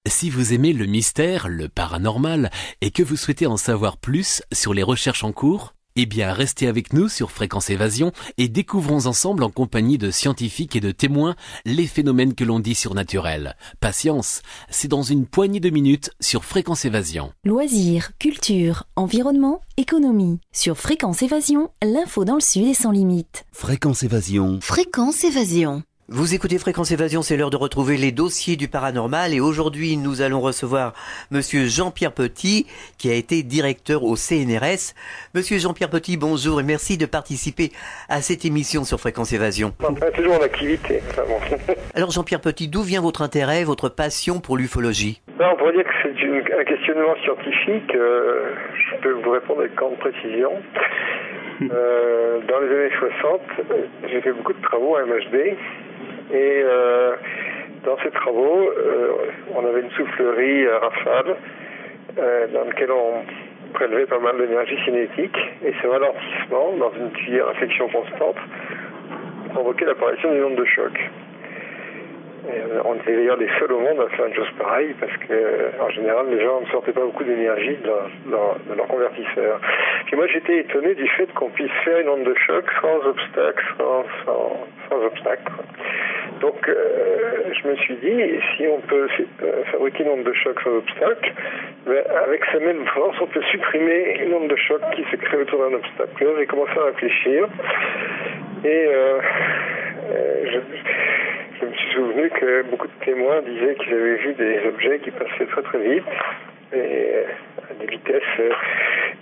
Si vous aimez le mystère, le paranormal, et que vous souhaitez en savoir plus sur les recherches en cours, eh bien restez avec nous sur Fréquence Évasion et découvrons ensemble en compagnie de scientifiques et de témoins les phénomènes que l'on dit surnaturels. Patience, c'est dans une poignée de minutes sur Fréquence Évasion. Loisirs, culture, environnement, économie. Sur Fréquence Évasion, l'info dans le Sud est sans limite. Fréquence Évasion. Fréquence Évasion. Vous écoutez Fréquence Évasion, c'est l'heure de retrouver les dossiers du paranormal et aujourd'hui nous allons recevoir Monsieur Jean-Pierre Petit qui a été directeur au CNRS. Monsieur Jean-Pierre Petit, bonjour et merci de participer à cette émission sur Fréquence Évasion. Toujours en activité. Alors Jean-Pierre Petit, d'où vient votre intérêt, votre passion pour l'ufologie? On pourrait dire que c'est un questionnement scientifique. Je peux vous répondre avec grande précision. Dans les années 60, j'ai fait beaucoup de travaux à MHD. Et dans ces travaux, on avait une soufflerie Rafale dans laquelle on prélevait pas mal d'énergie cinétique et ce ralentissement dans une tuyère à section constante provoquait l'apparition d'une onde de choc. Et on était d'ailleurs les seuls au monde à faire une chose pareille parce que en général les gens ne sortaient pas beaucoup d'énergie de leur convertisseur. Puis moi j'étais étonné du fait qu'on puisse faire une onde de choc sans obstacle, sans obstacle. Donc je me suis dit, si on peut fabriquer une onde de choc sans obstacle, avec sa même force on peut supprimer une onde de choc qui se crée autour d'un obstacle. Là j'ai commencé à réfléchir et je me suis souvenu que beaucoup de témoins disaient qu'ils avaient vu des objets qui passaient très très vite et à des vitesses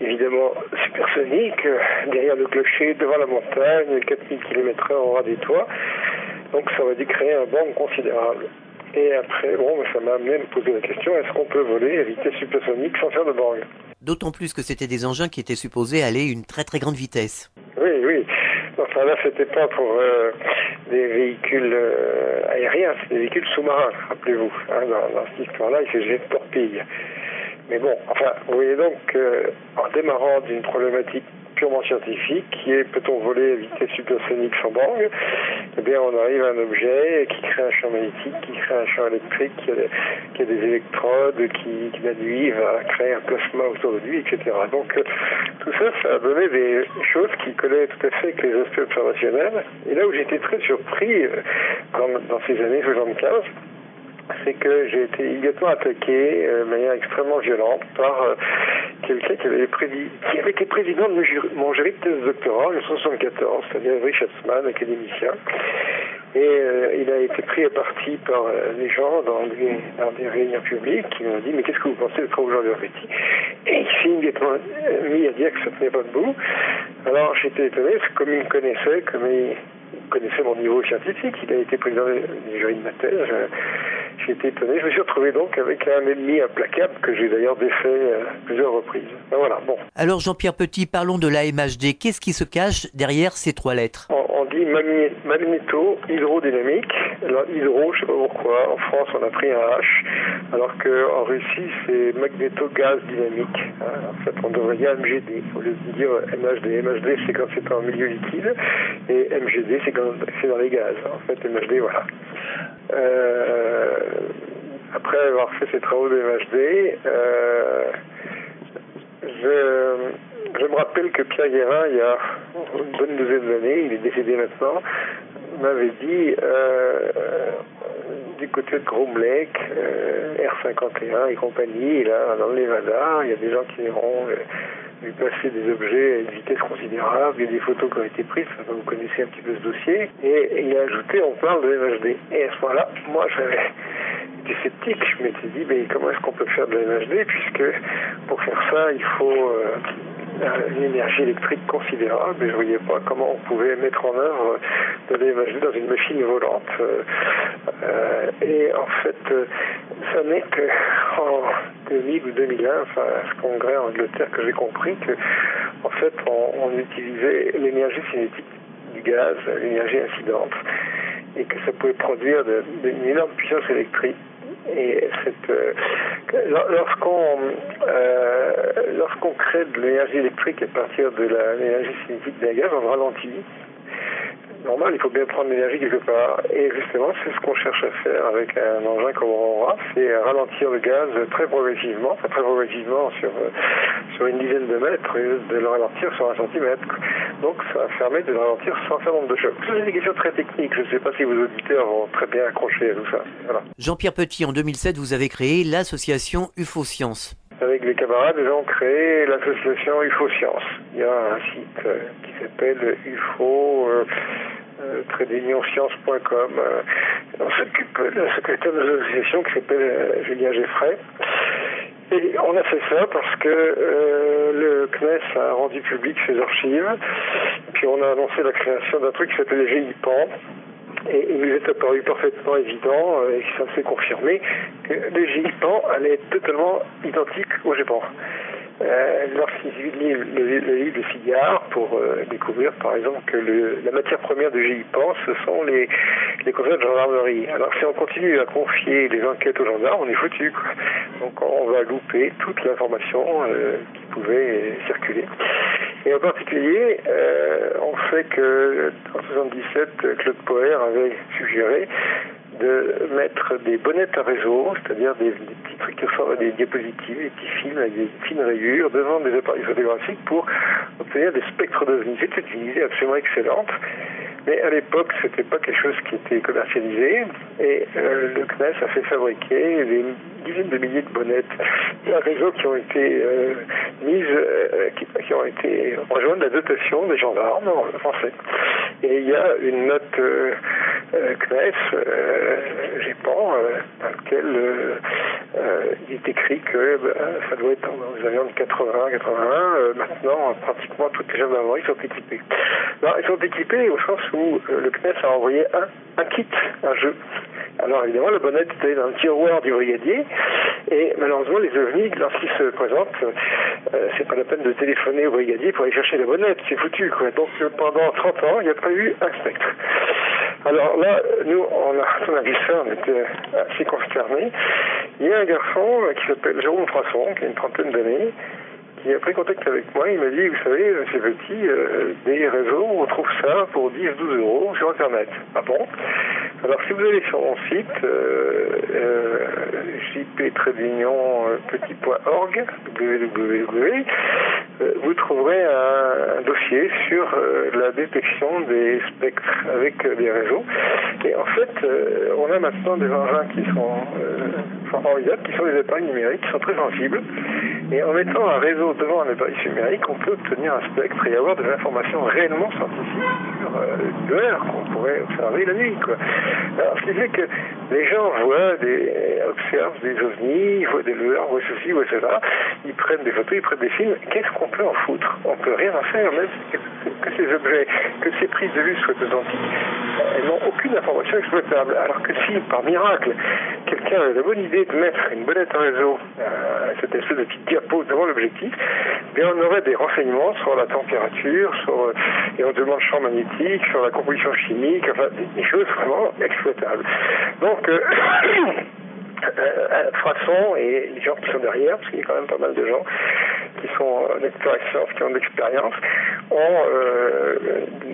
évidemment supersoniques, derrière le clocher, devant la montagne, 4000 km/h au ras des toits. Donc ça aurait dû créer un bang considérable. Et après, ça m'a amené à me poser la question, est-ce qu'on peut voler à vitesse supersonique sans faire de bang? D'autant plus que c'était des engins qui étaient supposés aller à une très très grande vitesse. Oui. Enfin là, c'était pas pour des véhicules aériens, c'était des véhicules sous-marins, rappelez-vous. Dans cette histoire-là, il s'agissait de torpilles. Mais bon, vous voyez donc en démarrant d'une problématique purement scientifique, qui est peut-on voler à vitesse supersonique sans bang, eh bien on arrive à un objet qui crée un champ magnétique, qui crée un champ électrique, qui a des électrodes, qui la nuit va créer un plasma autour de lui, etc. Donc tout ça a donné des choses qui collaient tout à fait avec les aspects observationnels. Et là où j'étais très surpris dans ces années 75, c'est que j'ai été immédiatement attaqué de manière extrêmement violente par quelqu'un qui avait été président de mon jury de thèse doctorat en 1974, c'est-à-dire Henry Schatzman, académicien. Et il a été pris à partie par les gens dans des réunions publiques qui m'ont dit « Mais qu'est-ce que vous pensez des travaux de Jean-Pierre Petit ?» Et il s'est immédiatement mis à dire que ça ne tenait pas debout. Alors j'étais étonné, parce que comme il me connaissait, connaissait mon niveau scientifique, il a été président du jury de ma thèse, j'ai été étonné. Je me suis retrouvé donc avec un ennemi implacable que j'ai d'ailleurs défait à plusieurs reprises. Voilà, bon. Alors Jean-Pierre Petit, parlons de la MHD. Qu'est-ce qui se cache derrière ces trois lettres? On dit magnéto-hydrodynamique. Alors hydro, je ne sais pas pourquoi, en France on a pris un H, alors qu'en Russie c'est magnéto-gaz dynamique. En fait on devrait dire MGD, au lieu de dire MHD. MHD c'est quand c'est en milieu liquide, et MGD c'est quand c'est dans les gaz. En fait MHD, voilà. Après avoir fait ces travaux de MHD, je me rappelle que Pierre Guérin, il y a une bonne douzaine d'années, il est décédé maintenant, m'avait dit du côté de Groom Lake, R51 et compagnie, là, dans le Nevada, il y a des gens qui iront vu passer des objets à une vitesse considérable, il y a des photos qui ont été prises, vous connaissez un petit peu ce dossier, et il a ajouté, on parle de MHD. Et à ce moment-là, moi j'avais été sceptique, je m'étais dit, mais comment est-ce qu'on peut faire de la MHD, puisque pour faire ça, il faut une énergie électrique considérable, et je ne voyais pas comment on pouvait mettre en œuvre de la MHD dans une machine volante. Et en fait, ça n'est qu'en 2000 ou 2001, à ce congrès en Angleterre, que j'ai compris que, en fait, on utilisait l'énergie cinétique du gaz, l'énergie incidente, et que ça pouvait produire une énorme puissance électrique. Et lorsqu'on crée de l'énergie électrique à partir de l'énergie cinétique d'un gaz, on ralentit. normal, il faut bien prendre l'énergie quelque part. Et justement, c'est ce qu'on cherche à faire avec un engin comme Aurora, c'est ralentir le gaz très progressivement sur une dizaine de mètres, et de le ralentir sur 1 centimètre. Donc ça permet de le ralentir sans faire nombre de chocs. C'est des questions très techniques, je ne sais pas si vos auditeurs vont très bien accrocher à tout ça. Voilà. Jean-Pierre Petit, en 2007, vous avez créé l'association UFO Science. Avec les camarades, nous avons créé l'association UFO Science. Il y a un site qui s'appelle ufo-science.com. On s'occupe de la secrétaire de l'association qui s'appelle Julien Geffray. Et on a fait ça parce que le CNES a rendu public ses archives. Puis on a annoncé la création d'un truc qui s'appelle le GIPAN. Et il nous est apparu parfaitement évident, et ça s'est confirmé, que le GIPAN allait être totalement identique au GEPAN. Lorsqu'ils lisent le livre de Figard pour découvrir par exemple que la matière première de GIPAN, ce sont les conteneurs de gendarmerie. Alors si on continue à confier les enquêtes aux gendarmes, on est foutu, quoi. Donc on va louper toute l'information qui pouvait circuler. Et en particulier, on sait que en 1977, Claude Poher avait suggéré de mettre des bonnettes à réseau, c'est-à-dire des petits trucs qui ressemblent à des diapositives, des petits films avec des fines rayures devant des appareils photographiques pour obtenir des spectres d'OVNI. C'était une idée absolument excellente, mais à l'époque, c'était pas quelque chose qui était commercialisé, et le CNES a fait fabriquer des dizaines de milliers de bonnettes à réseau qui ont été qui ont été rejointes la dotation des gendarmes français. Et il y a une note CNES, GEPAN, dans laquelle il est écrit que ça doit être dans les années 80-81. Maintenant, pratiquement toutes les gendarmeries sont équipées. Alors, ils sont équipés au sens où le CNES a envoyé un kit, un jeu. Alors évidemment, la bonnette était dans le tiroir du brigadier, et malheureusement, les ovnis, lorsqu'ils se présentent, c'est pas la peine de téléphoner au brigadier pour aller chercher la bonnette, c'est foutu, quoi. Donc pendant 30 ans, il n'y a pas eu un spectre. Alors là, nous, on a vu ça, on était assez consternés. Il y a un garçon qui s'appelle Jérôme Frasson, qui a une trentaine d'années, qui a pris contact avec moi. Il m'a dit, vous savez, c'est petit, des réseaux, on trouve ça pour 10-12 euros sur Internet. Ah bon? Alors si vous allez sur mon site, jp-petit.org, www, vous trouverez un dossier sur la détection des spectres avec des réseaux. Et en fait, on a maintenant des engins qui sont formidables, qui sont des appareils numériques, qui sont très sensibles. Et en mettant un réseau devant un appareil numérique, on peut obtenir un spectre et avoir de l'information réellement scientifique sur l'heure qu'on pourrait observer la nuit, quoi. Alors, ce qui fait que les gens observent des ovnis, ils voient des lueurs, voient ceci, voient cela, ils prennent des photos, ils prennent des films. Qu'est-ce qu'on peut en foutre? On peut rien en faire, même que ces objets, que ces prises de vue soient authentiques, elles n'ont aucune information exploitable. Alors que si, par miracle, quelqu'un a la bonne idée de mettre une bonnette à réseau, cette espèce de petite diapo devant l'objectif, bien on aurait des renseignements sur la température, sur éventuellement le champ magnétique, sur la composition chimique, enfin des choses vraiment exploitables. Donc Frasson et les gens qui sont derrière, parce qu'il y a quand même pas mal de gens qui sont d'expérience, qui ont de l'expérience, ont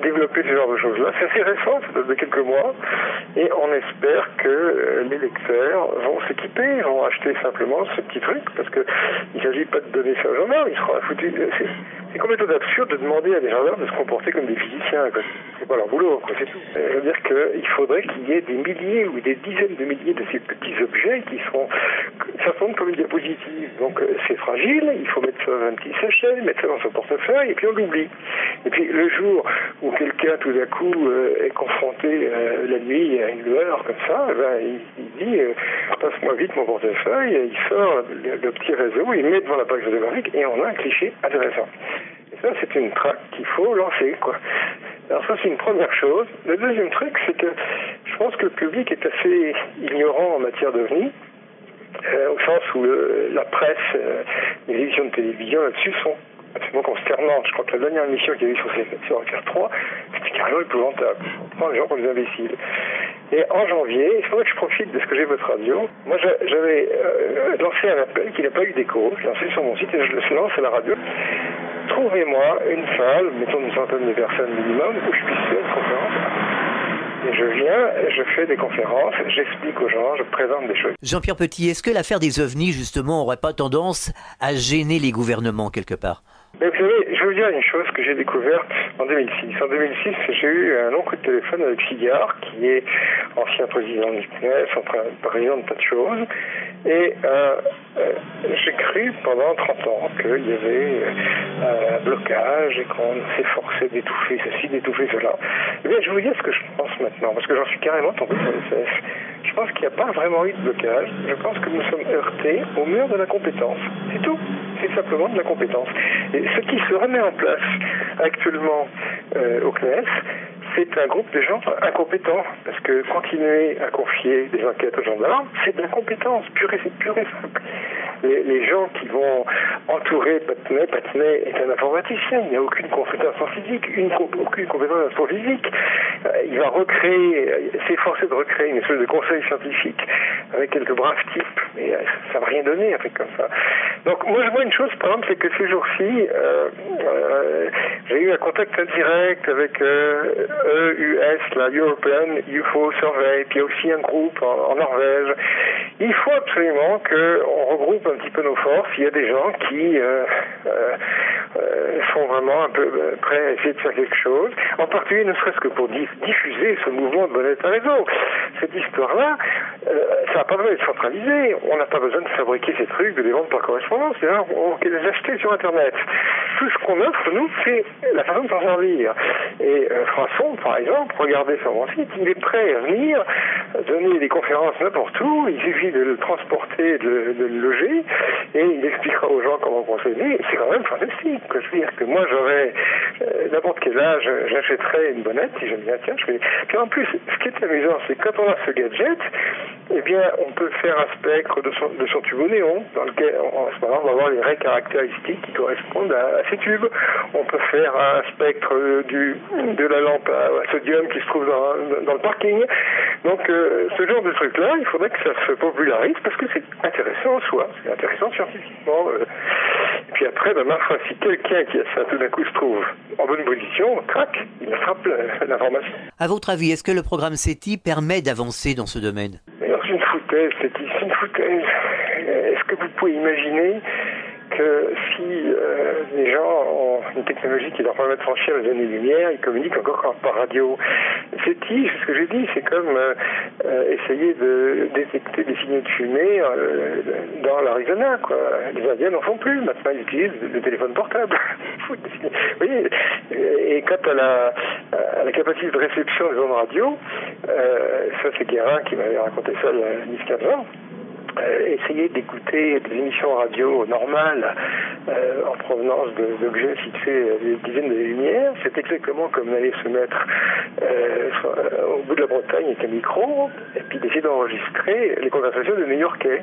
développé ce genre de choses-là. C'est assez récent, ça date de quelques mois, et on espère que les lecteurs vont s'équiper, vont acheter simplement ce petit truc, parce que il ne s'agit pas de donner ça aux gendarmes, ils seront foutus. C'est complètement absurde de demander à des gendarmes de se comporter comme des physiciens, quoi. C'est pas leur boulot, quoi, c'est tout. Je veux dire qu'il faudrait qu'il y ait des milliers ou des dizaines de milliers de ces petits objets qui seront certainement comme une diapositive. Donc c'est fragile, il faut mettre ça dans un petit sachet, mettre ça dans son portefeuille, et puis on l'oublie. Et puis le jour où quelqu'un tout d'un coup est confronté la nuit à une lueur comme ça, il dit passe-moi vite mon portefeuille, et il sort le petit réseau, il met devant la page photographique, et on a un cliché intéressant. Et ça, c'est une traque qu'il faut lancer, quoi. Alors ça, c'est une première chose. Le deuxième truc, c'est que je pense que le public est assez ignorant en matière d'OVNI, au sens où la presse, les émissions de télévision là-dessus sont absolument consternantes. Je crois que la dernière émission qu'il y a eu sur RTR3, c'était carrément épouvantable. On prend les gens comme des imbéciles. Et en janvier, il faudrait que je profite de ce que j'ai votre radio. Moi, j'avais lancé un appel qui n'a pas eu d'écho. Je l'ai lancé sur mon site et je le lance à la radio. Trouvez-moi une salle, mettons une centaine de personnes minimum, où je puisse faire une conférence Et je viens, je fais des conférences, j'explique aux gens, je présente des choses. Jean-Pierre Petit, est-ce que l'affaire des ovnis, justement, n'aurait pas tendance à gêner les gouvernements quelque part? Mais vous savez, je vais vous dire une chose que j'ai découverte en 2006. En 2006, j'ai eu un long coup de téléphone avec Figard, qui est ancien président du CNES, président de tas de choses. Et j'ai cru pendant 30 ans qu'il y avait un blocage et qu'on s'efforçait d'étouffer ceci, d'étouffer cela. Eh bien, je vais vous dire ce que je pense maintenant, parce que j'en suis carrément tombé sur le CF. Je pense qu'il n'y a pas vraiment eu de blocage. Je pense que nous sommes heurtés au mur de la compétence. C'est tout. C'est simplement de la compétence. Et ce qui se remet en place actuellement au CNES, c'est un groupe de gens incompétents. Parce que continuer à confier des enquêtes aux gendarmes, c'est de l'incompétence pure et simple. Les gens qui vont entourer Patinet est un informaticien, il n'y a aucune compétence en physique, aucune compétence en physique. Il va s'efforcer de recréer une espèce de conseil scientifique avec quelques braves types, mais ça va rien donner, un truc comme ça. Donc moi je vois une chose, par exemple, c'est que ces jours-ci, j'ai eu un contact indirect avec EUS, la European UFO Survey, puis il y a aussi un groupe en Norvège. Il faut absolument qu'on regroupe un petit peu nos forces. Il y a des gens qui sont vraiment un peu prêts à essayer de faire quelque chose, en particulier ne serait-ce que pour diffuser ce mouvement de bon état réseau. Cette histoire-là, ça n'a pas besoin d'être centralisé. On n'a pas besoin de fabriquer ces trucs, de les vendre par correspondance. On peut les acheter sur Internet. Tout ce qu'on offre, nous, c'est la façon de s'en servir. Et Françon, par exemple, regardez sur mon site, il est prêt à venir donner des conférences n'importe où. Il suffit de le transporter, de le loger, et il expliquera aux gens comment procéder. C'est quand même fantastique. Je veux dire que moi, j'aurais n'importe quel âge, j'achèterais une bonnette si je me dis tiens, je fais. Puis en plus, ce qui est amusant, c'est que quand on a ce gadget, eh bien, on peut faire un spectre de son tube au néon, dans lequel, en ce moment, on va avoir les vraies caractéristiques qui correspondent à ces tubes. On peut faire un spectre de la lampe à sodium qui se trouve dans le parking. Donc, ce genre de truc-là, il faudrait que ça se popularise parce que c'est intéressant en soi, c'est intéressant scientifiquement. Et puis après, parfois, si quelqu'un qui a ça tout d'un coup se trouve en bonne position, crac, il attrape l'information. À votre avis, est-ce que le programme SETI permet d'avancer dans ce domaine? Alors, c'est une foutaise, c'est une foutaise. Est-ce que vous pouvez imaginer que si les gens ont une technologie qui leur permet de franchir les années-lumière, ils communiquent encore par radio. SETI, ce que j'ai dit, c'est comme essayer de détecter des signaux de fumée dans l'Arizona, quoi. Les Indiens n'en font plus. Maintenant, ils utilisent le téléphone portable. Vous voyez, et quant à la capacité de réception des ondes radio, ça c'est Guérin qui m'avait raconté ça il y a 10-15 ans. Essayer d'écouter des émissions radio normales en provenance d'objets situés à des dizaines de lumières, c'est exactement comme d'aller se mettre au bout de la Bretagne avec un micro et puis d'essayer d'enregistrer les conversations des New-Yorkais.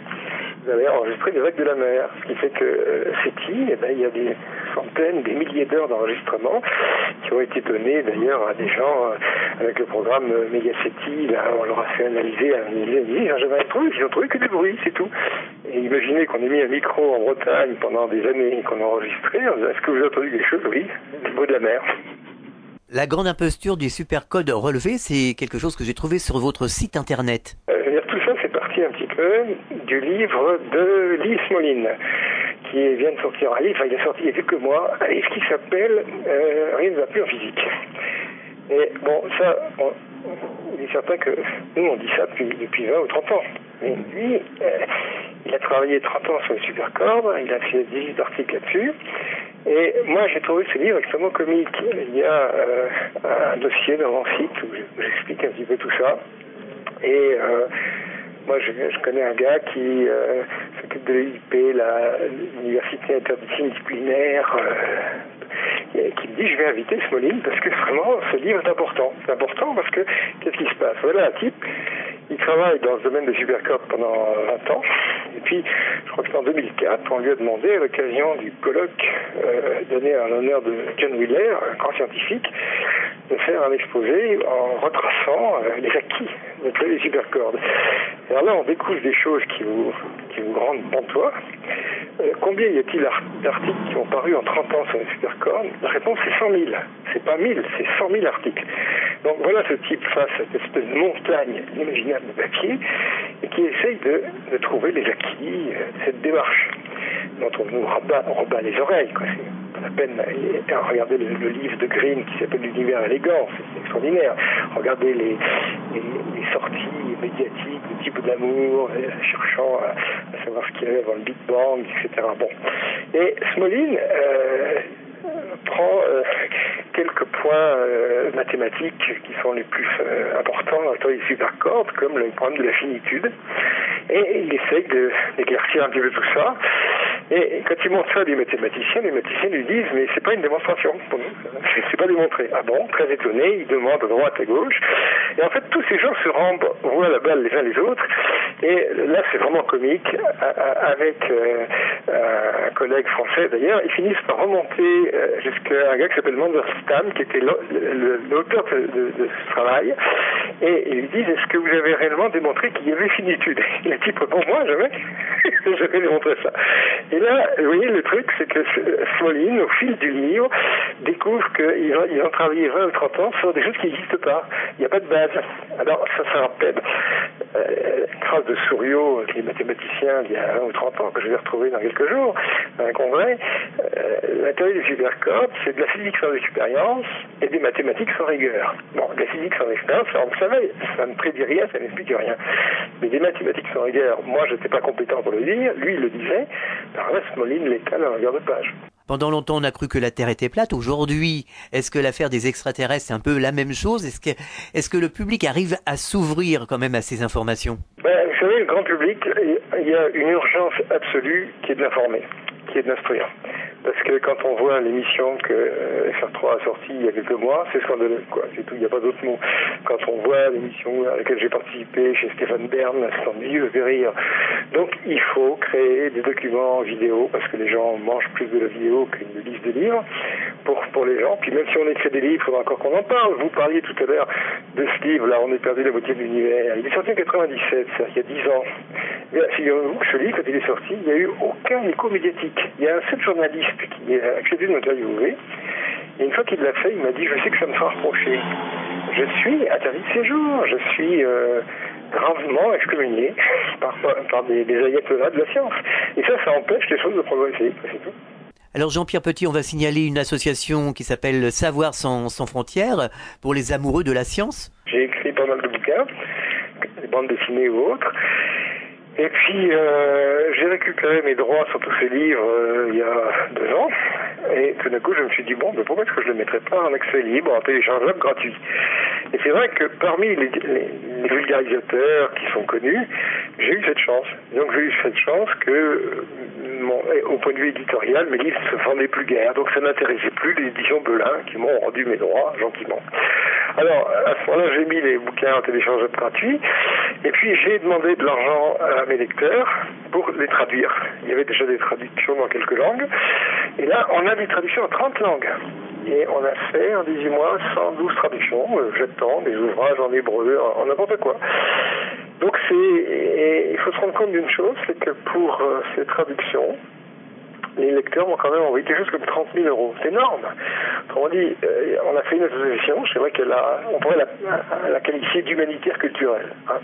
Vous allez enregistrer des vagues de la mer, ce qui fait que SETI, il y a des centaines, des milliers d'heures d'enregistrement qui ont été données d'ailleurs à des gens avec le programme Megaseti. Là, on leur a fait analyser, ils n'ont trouvé que des bruits, c'est tout. Et imaginez qu'on ait mis un micro en Bretagne pendant des années, qu'on a enregistré. Est-ce que vous avez entendu quelque chose? Oui, du bruit de la mer. La grande imposture du supercode relevé, c'est quelque chose que j'ai trouvé sur votre site internet. Tout ça, c'est parti un petit peu du livre de Lee Smolin, qui vient de sortir un livre, il est sorti il y a quelques mois, un livre qui s'appelle Rien ne va plus en physique. Et bon, ça, il est certain que nous, on dit ça depuis 20 ou 30 ans. Mais lui, il a travaillé 30 ans sur les supercordes, il a fait 18 articles là-dessus. Et moi, j'ai trouvé ce livre extrêmement comique. Il y a un dossier dans mon site où j'explique un petit peu tout ça. Et moi, je connais un gars qui s'occupe de l'UIP, l'université interdisciplinaire, qui me dit je vais inviter Smolin parce que vraiment ce livre est important. C'est important parce que qu'est-ce qui se passe? Voilà un type, il travaille dans ce domaine des supercordes pendant 20 ans. Et puis, je crois que c'est en 2004, on lui a demandé, à l'occasion du colloque donné en l'honneur de John Wheeler, un grand scientifique, de faire un exposé en retraçant les acquis des supercordes. Et alors là, on découvre des choses qui vous rendent pantois. Combien y a-t-il d'articles qui ont paru en 30 ans sur les supercordes? La réponse, c'est 100 000. C'est pas 1000, c'est 100 000 articles. Donc voilà ce type face à cette espèce de montagne inimaginable de papier et qui essaye de trouver les acquis de cette démarche dont on nous rebat les oreilles, quoi. C'est pas la peine. Regardez le livre de Green qui s'appelle L'univers élégant, c'est extraordinaire. Regardez les sorties médiatiques de type de l'amour, cherchant à savoir ce qu'il y avait avant le Big Bang, etc. Bon. Et Smolin prend quelques points mathématiques qui sont les plus importants dans la théorie des supercordes, comme le problème de la finitude, et il essaye d'éclaircir un petit peu tout ça. Et quand il montre ça à des mathématiciens, les mathématiciens lui disent mais c'est pas une démonstration pour nous, c'est pas démontré. Ah bon, très étonné, il demande à droite, à gauche, et en fait tous ces gens se renvoient la balle les uns les autres, et là c'est vraiment comique, avec un collègue français d'ailleurs, ils finissent par remonter jusqu'à un gars qui s'appelle Mandelstam, qui était l'auteur de ce travail, et ils lui disent est-ce que vous avez réellement démontré qu'il y avait finitude? Et le type répond moi jamais, j'avais démontré ça. Et là, vous voyez, le truc, c'est que Smolin, au fil du livre, découvre qu'ils ont travaillé 20 ou 30 ans sur des choses qui n'existent pas. Il n'y a pas de base. Alors, ça rappelle une phrase de Souriau, qui est mathématicien il y a 20 ou 30 ans, que je vais retrouver dans quelques jours, dans un congrès. La théorie des supercordes, c'est de la physique sans expérience et des mathématiques sans rigueur. Bon, de la physique sans expérience, ça, on le savait, ça ne prédit rien, ça n'explique rien. Mais des mathématiques sans rigueur, moi, je n'étais pas compétent pour le dire, lui, il le disait. Alors là, Smolin l'étale à longueur de page. Pendant longtemps, on a cru que la Terre était plate. Aujourd'hui, est-ce que l'affaire des extraterrestres, c'est un peu la même chose? Est-ce que le public arrive à s'ouvrir quand même à ces informations? Vous savez, le grand public, il y a une urgence absolue qui est de l'informer, qui est de l'instruire. Parce que quand on voit l'émission que FR3 a sortie il y a quelques mois, c'est scandaleux, quoi. C'est tout, il n'y a pas d'autre mot. Quand on voit l'émission à laquelle j'ai participé chez Stéphane Bern, c'est ennuyeux, fait rire. Donc il faut créer des documents vidéo, parce que les gens mangent plus de la vidéo qu'une liste de livres, pour les gens. Puis même si on écrit des livres, il faudra encore qu'on en parle. Vous parliez tout à l'heure de ce livre-là, On est perdu la moitié de l'univers. Il est sorti en 97, ça, il y a 10 ans. Figurez-vous que ce livre, quand il est sorti, il n'y a eu aucun écho médiatique. Il y a un seul journaliste qui a accepté de m'interviewer. Et une fois qu'il l'a fait, il m'a dit « Je sais que ça me fera reprocher. Je suis interdit de séjour. Je suis gravement excommunié par des ayatollahs de la science. » Et ça empêche les choses de progresser. C'est tout. Alors Jean-Pierre Petit, on va signaler une association qui s'appelle Savoir sans frontières pour les amoureux de la science. J'ai écrit pas mal de bouquins, des bandes dessinées ou autres. Et puis, j'ai récupéré mes droits sur tous ces livres il y a 2 ans. Et tout d'un coup, je me suis dit, bon, mais pourquoi est-ce que je ne les mettrais pas en accès libre, en téléchargeable, gratuit? Et c'est vrai que parmi les vulgarisateurs qui sont connus, j'ai eu cette chance. Donc j'ai eu cette chance que, au point de vue éditorial, mes livres ne se vendaient plus guère. Donc ça n'intéressait plus les éditions Belin qui m'ont rendu mes droits gentiment. Alors, à ce moment-là, j'ai mis les bouquins en téléchargeable gratuit. Et puis, j'ai demandé de l'argent à mes lecteurs pour les traduire. Il y avait déjà des traductions dans quelques langues. Et là, on a des traductions en 30 langues. Et on a fait, en 18 mois, 112 traductions, j'attends des ouvrages en hébreu, en n'importe quoi. Donc, il faut se rendre compte d'une chose, c'est que pour ces traductions, les lecteurs m'ont quand même envoyé quelque chose comme 30 000 €. C'est énorme. Autrement dit, on a fait une association, c'est vrai on pourrait la qualifier d'humanitaire culturelle. Hein.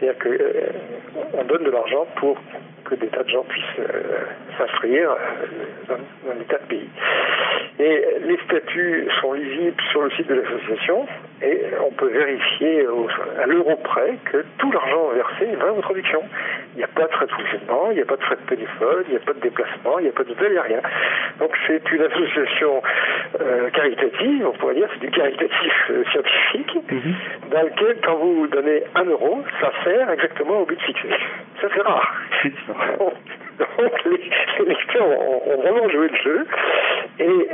C'est-à-dire qu'on donne de l'argent pour que des tas de gens puissent s'instruire dans des tas de pays. Et les statuts sont lisibles sur le site de l'association et on peut vérifier à l'euro près que tout l'argent versé va aux traductions. Il n'y a pas de frais de fonctionnement, il n'y a pas de frais de téléphone, il n'y a pas de déplacement, il n'y a pas d'hôtel, il n'y a rien. Donc c'est une association caritative, on pourrait dire, c'est du caritatif scientifique, dans lequel quand vous donnez 1 €, ça sert exactement au but fixé. Ça c'est rare. Donc les lecteurs ont vraiment joué le jeu et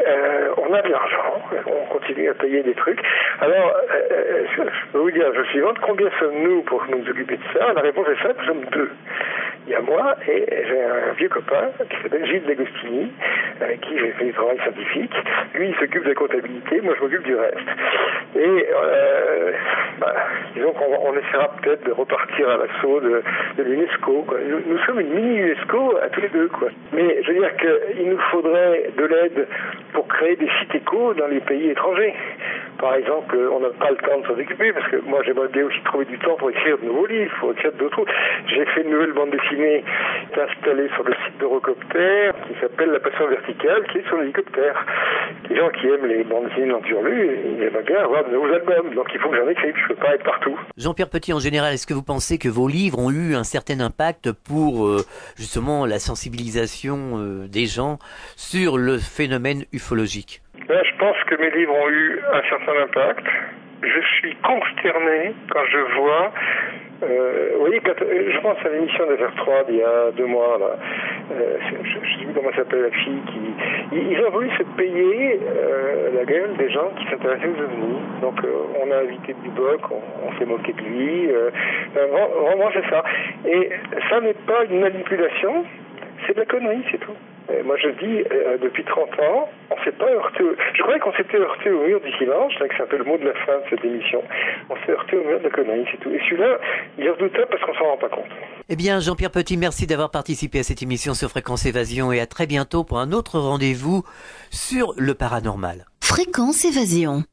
on a de l'argent, on continue à payer des trucs. Alors, je peux vous dire, je suis combien sommes-nous pour nous occuper de ça? La réponse est simple, nous sommes 2. Il y a moi et j'ai un vieux copain qui s'appelle Gilles D'Agostini, avec qui j'ai fait du travail scientifique. Lui, il s'occupe de la comptabilité, moi je m'occupe du reste. Et disons qu'on essaiera peut-être de repartir à l'assaut de l'UNESCO. Nous sommes une mini-UNESCO à tous les deux, quoi. Mais je veux dire qu'il nous faudrait de l'aide pour créer des sites échos dans les pays étrangers. par exemple, on n'a pas le temps de s'en occuper, parce que moi j'aimerais bien aussi trouver du temps pour écrire de nouveaux livres, pour écrire d'autres. J'ai fait une nouvelle bande dessinée installée sur le site d'Eurocopter qui s'appelle La Passion verticale, qui est sur l'hélicoptère. Les gens qui aiment les bandes dessinées d'Anturlu, ils aimeraient bien avoir de nouveaux albums, donc il faut que j'en écrive, je ne peux pas être partout. Jean-Pierre Petit, en général, est-ce que vous pensez que vos livres ont eu un certain impact pour justement la sensibilisation des gens sur le phénomène ufologique? Là, je pense que mes livres ont eu un certain impact. Je suis consterné quand je vois, vous voyez, je pense à l'émission des R3 d'il y a 2 mois, là, je ne sais plus comment s'appelle la fille, ils ont voulu se payer la gueule des gens qui s'intéressaient aux ovnis. Donc on a invité Duboc, on s'est moqué de lui, vraiment c'est ça. Et ça n'est pas une manipulation, c'est de la connerie, c'est tout. Moi je dis, depuis 30 ans, on s'est pas heurté. Je croyais qu'on s'était heurté au mur du silence, c'est un peu le mot de la fin de cette émission. On s'est heurté au mur de la connerie, c'est tout. Et celui-là, il est redoutable parce qu'on s'en rend pas compte. Eh bien, Jean-Pierre Petit, merci d'avoir participé à cette émission sur Fréquence Évasion et à très bientôt pour un autre rendez-vous sur le paranormal. Fréquence Évasion.